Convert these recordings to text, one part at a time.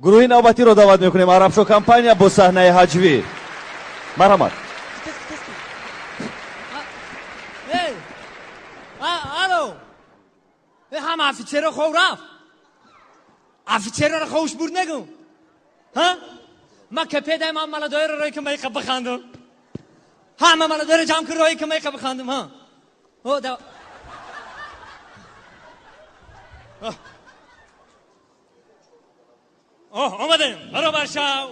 گروه نوبتی رو دعوت میکنیم. عربشو کمپانیا با صحنه هجوی. مرحمت. الو هم افیچر خو رفت افیچر رو خوش برد نگو ها ما که پیدا ما ملادای رو روی که میخواب بخندم همه ملادای رو جمع کن روی که میخواب بخندم ها او دا آمدیم برابر شو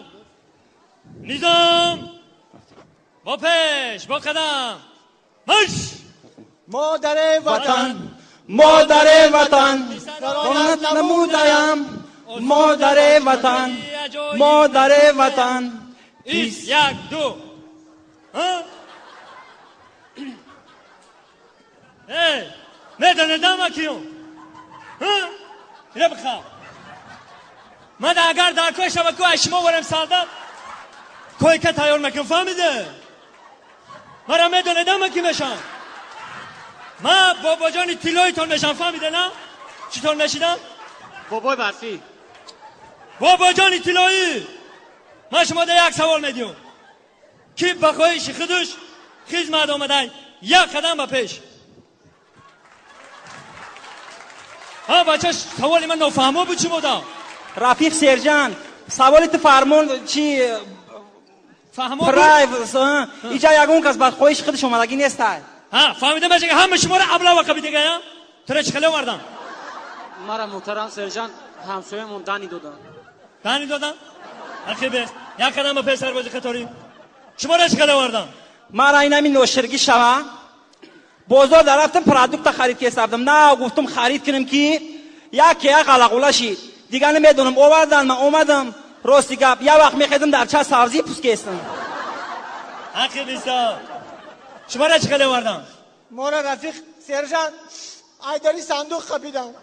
نظام با پیش با قدم مش مادر وطن مادر وطن خونت نمودایم مادر وطن مادر وطن ایست یک دو میدونه دام کیون اینه بخواه من اگر در کوی شبکو اشما ورم سالدم کوی که تایار مکن فهمیده مرا میدونه دام کی میشم من بابا جانی تیلوی تون میشم فهمیده نه چطور میشیدم بابای برفی بابا جانی تیلوی من شما ده یک سوال میدیم کی بخواهیش خودش خدمت آمدن یک قدم به پیش ها بچه سوالی من نفهمه بود چی بودا رفیق سرجان سوالت فرمون چی فهمه بود اینجا یگون کس بعد خواهیش خودش اومدگی نیست ها فهمیده باشه که همه شما رو ابلا و قبی دیگه یا تو چه خیلی وردم مرا محترم سرجان همسایه‌مون دانی دادن اخی به یک قدم به پیش سربازی خطوری شما رو چه خیلی وردم مرا این همین نوشترگی شوه بازار در رفتم پرادکت خرید که استفدم نه گفتم خرید کنم که یک قلقوله شید دیگه نمیدونم آوردن من اومدم راستی گپ یه وقت میخیدم در چه سبزی پوست کستم اخی بیستا شما را چه خیلی وردم ما را رفیق سرجان ایداری صندوق خبیدم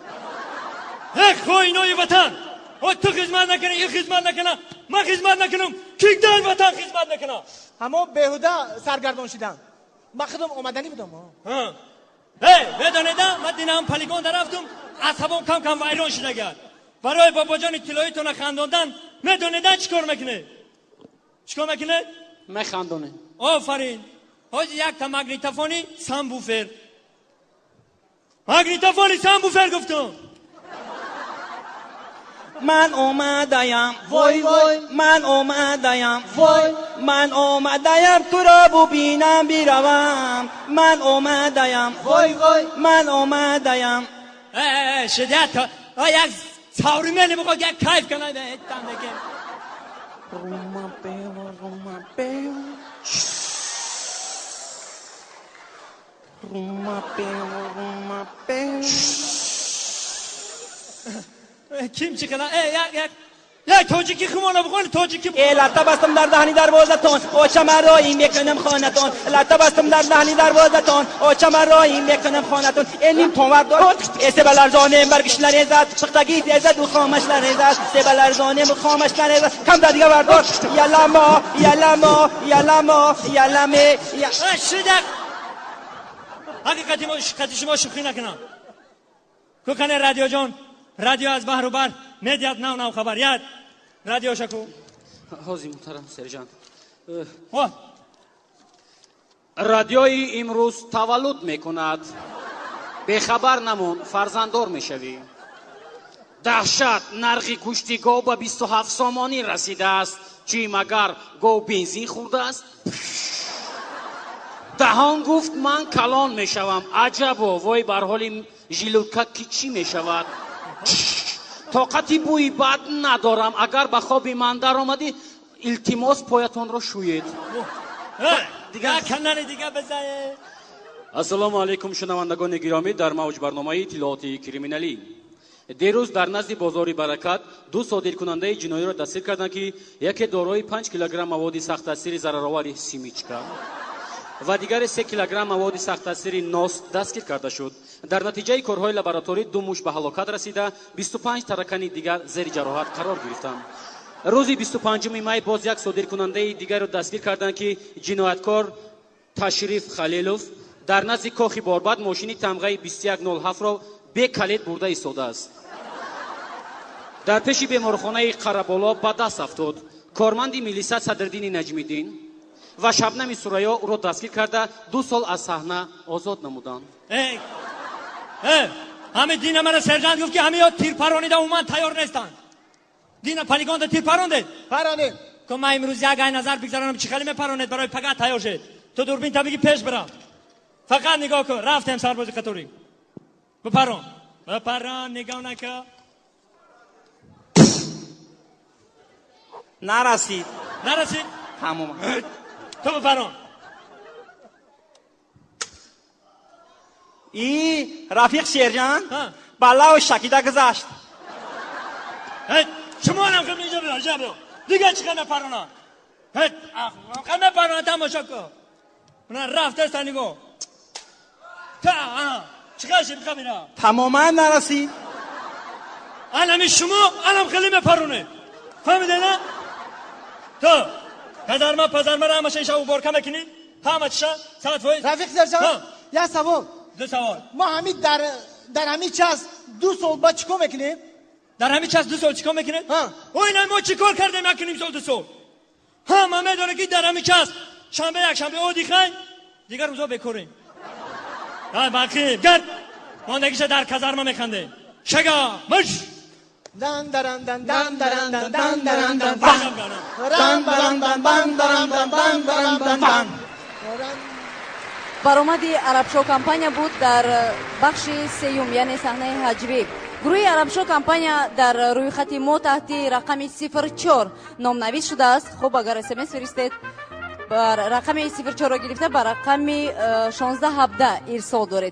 خوی نوی وطن تو خدمت نکنه این خدمت نکنه من خدمت نکنم کیک دل وطن خدمت نکنه همه بهوده سرگردان شدن من خودم آمدنی بودم بدانیدم من دینم پلیگون در رفتم عصبم کم کم ویران شده گرد برای بابا جان تیلاییتون خنداندن میدونیدن چیکار میکنه میخندونه آفرین حاجی یک تا مگنیتوفونی سامبوفر گفتم من اومدایم وای وای من اومدایم وای من اومدایم تو را ببینم بیروم من اومدایم وای وای من اومدایم شدیت یک ساوری میلی بخواد یک کیف کنه به اتم بگه روما بیو کیم چی کنه یک تاجیکی خمانه بخونه تاجیکی لطه بستم در دهنی دروازتون آچه من رایی میکنم خانتون لطه بستم در دهنی دروازتون آچه من رایی میکنم خانتون اینیم تومر دارد سبلرزانه مرگش لرزد سختگی دیزد و خامش لرزد سبلرزانه و خامش لرزد کم در دیگه بردار یلمه شدق حقیقتی شما شوخی نکنم که کنه رادیو جان رادیو از بحر و بر میدیاد نو خبر یاد رادیو شکو حاضی محترم سرجان رادیوی امروز تولد میکند به خبر نمون فرزنددار میشوی دهشت نرخ گوشت گاو به 27 سامانی رسیده است چی مگر گاو بنزین خورده است دهان گفت من کلان میشوم عجبا وای بر حال ژیلوتکا کی چی میشود طاقتی بوی بد ندارم اگر به خواب من در آمدی التماس پایتان را شوید دیگه کنن دیگه بزنه السلام علیکم شنوندگان گرامی در موج برنامه اطلاعاتی کریمینالی دیروز در نزد بازار برکت دو صادرکننده جنایی را دستگیر کردند که یکی دارای 5 کیلوگرم مواد سخت تاثیر ضررآور سیمیچکا و دیگر 3 کیلوگرم مواد سخت تاثیر ناس دستگیر کرده شد. در نتیجه کارهای لابراتوری دو موش به هلاکت رسیده 25 ترکان دیگر زیر جراحت قرار گرفتند. روز 25 می باز یک صادرکننده دیگر را دستگیر کردند که جنایتکار تشریف خلیلوف در نزد کاخ باربد ماشین تمغه 2107 را به کلید برده ایستاده است. дар пеши беморхонаи қараболо ба даст афтод. корманди милиса Садриддини Наҷмиддин ва Шабнами Сурайё ӯро дастгир карда 2 сол аз саҳна озод намуданд. ҳамин дина мана сержант гуфт ки ҳамин тирпаронида умуман тайёр нестанд. дина полигонда тирпарондед. Паронед. ко ман имрӯз як ай назар бигзаронам чӣ хеле мепаронед барои пага тайёр шед. ту дурбинта биги пеш бирам. фақат нигоҳ кун. рафтем сарбози қаторӣ. бипарон нигоҳ накун. نرسید نرسید؟ تمام. تو بپران. ای رفیق شیرجان ها. بالا و شکیده گذاشت. شما هم خیلی اینجا بیا دیگه چی خیلی پرانان خیلی پرانان تماشا کن اونا رفته است نگو چی خیلی شیب خمیره تماما نرسید. الان شما الان خیلی مپرونه فهمیده نه؟ تو پدرما را همه شیشه و بارکه میکنید همه چیشه ساعت فویز رفیق سرجان یه سوال. دو سوال ما همین در همین چاس 2 سال بعد چیکار میکنیم؟ در همین چاس 2 سال چیکار میکنید؟ و اینا ما چیکار کردیم میکنیم سال 2 سال همه میدونه که در همین چاس شنبه یک شنبه اودی خواهیم دیگر روزا بکوریم باقی گرد ماندگیش در کازارما میخنده شگا مش دن درن دن دن درن دن دن درن دن دن برآمدی عربشو کمپانیا بود در بخش سیوم یعنی صحنه هجوی. گروه عربشو کمپانیا در روی خط ما تحت رقم 04 نامنویس شده است. خب اگر SMS فرستید بر رقم 04 را گرفته بر رقم 1617 ارسال دارید.